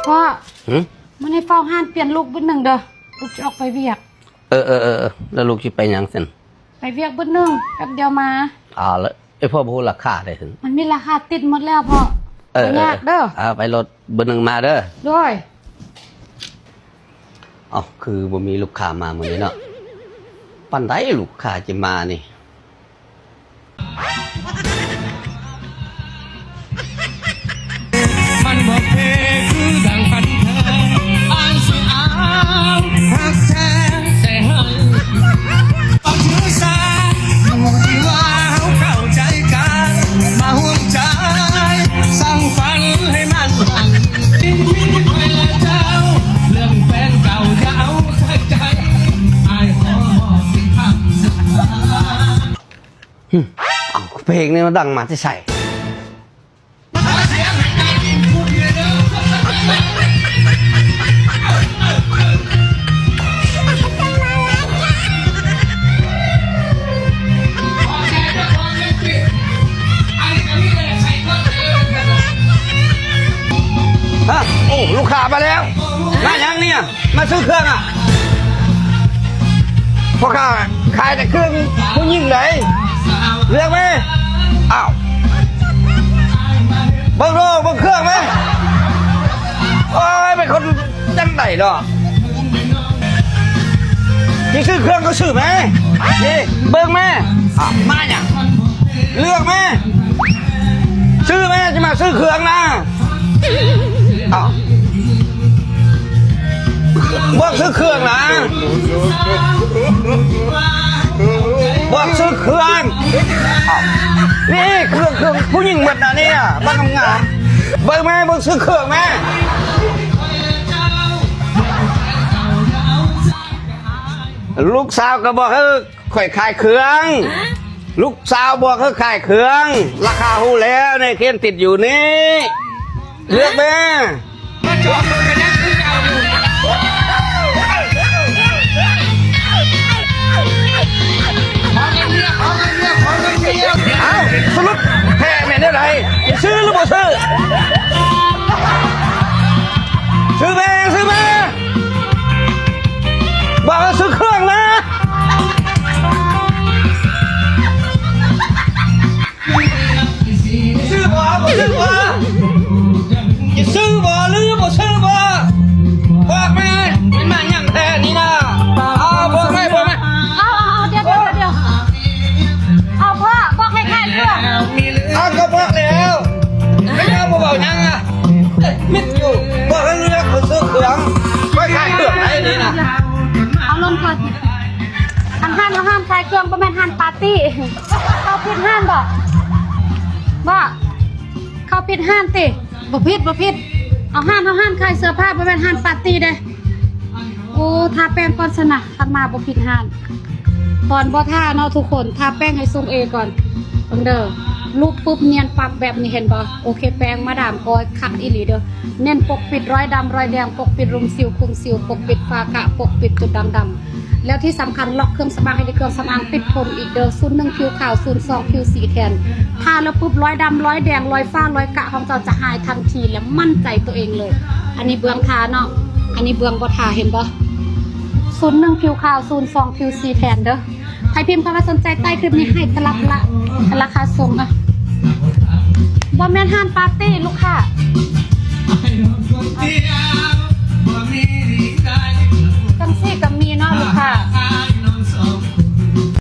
พ่อมันให้เฝ้าห้านเปลี่ยนลูกบึ้นหนึ่งเด้อลูกจะออกไปเวียกแล้วลูกจะไปยังเส้นไปเวียกบึ้นหนึ่งแป๊บเดียวมาแล้วไอพ่อพูดราคาได้ถึงมันมีราคาติดหมดแล้วพ่อยากเด้อไปรถบึ้นหนึ่งมาเด้อด้วยคือบ่มีลูกค้ามาเมื่อนี้เนาะปันไดลูกค้าจะมานี่มันบอกเพคือดังพันเธออ่านสิอ่านหักแท้แต่ให้ต้องถือสาอยู่ที่ว่าเข้าใจกันมาห่วงใจสั่งฝันให้มันทิ้งไปแล้วเจ้าเรื่องแฟนเก่าอย่าเอาใส่ใจไอ้ขอสิ่งทำสุดท้ายเพลงนี้มันดังมาที่ใส่ลูกค้ามาแล้วมายังเนี่ยมาซื้อเครื่องพ่อค้าขายแต่เครื่องผู้หญิงเลยเลือกไหมเบิ่งดูเบิ่งเครื่องไหมโอ้ยเป็นคนจังไหนเนาะนี่ซื้อเครื่องก็ซื้อไหมนี่เบิ่งไหมมาเนี่ยเลือกไหมซื้อไหมจะมาซื้อเครื่องนะบอกซื้อเครื่องนะบอกซื้อเครื่องนี่เครื่องผู้หญิงหมดนะเนี่ยบ้านงามเบิกแม่บอกซื้อเครื่องแม่ลูกสาวก็บอกให้ข่อยขายเครื่องลูกสาวบอกให้ขายเครื่องราคาหูแล้วในเขียนติดอยู่นี่เลือกแม่สรุปแพ้แม่ได้ไรซื้อหรือบ่ซื้อซื้อแม่บอกว่าซื้อเครื่องนะซื้อบ่ซื้อบ่จะซื้อบ่หรือบ่ซื้อบ่บอกแม่เป็นมาอย่างแท้นี่นะบอกแม่เดี๋ยวเอาพ่อบอกให้ขายเครื่องก็บอกแล้วไม่เอาบ่บอกยังมิดอยู่บอกให้เลือกคนซื้อเครื่องไม่ขายเครื่องไหนนี่นะเอาลงก่อนห้านขายเครื่องประมาณห้านปาร์ตี้เขาผิดห้านบอกว่าเขาผิดห้านติบ่ผิดเอาห้านขายเสื้อผ้าประมาณห้านปาร์ตี้เด้โอ้ทาแป้งก่อนสนะทักมาบ่ผิดห้านตอนบ่ท่าเนาะทุกคนทาแป้งให้ทรงเอก่อนเด้อลูกปุ๊บเนียนปักแบบนี้เห็นบ่โอเคแป้งมาดามกอยคักอีหลีเด้อเน้นปกปิดรอยดำรอยแดงปกปิดรุมสิวคุมสิวปกปิดฝ้ากระปกปิดจุดดำๆแล้วที่สำคัญล็อกเครื่องสำอางให้ได้เครื่องสำอางปิดผมอีกเด้อ01ผิวขาว02ผิวสีแทนทาแล้วปุ๊บรอยดำรอยแดงรอยฝ้ารอยกระของเราจะหายทันทีและมั่นใจตัวเองเลยอันนี้เบื้องทาเนาะอันนี้เบื้องบ่ทาเห็นบ่01ผิวขาว02ผิวสีแทนเด้อใครพิมพ์คำว่าสนใจใต้คลิปนี้ให้ตลับละราคาส่งบ่แม่นห้านปาร์ตี้ลูกค้า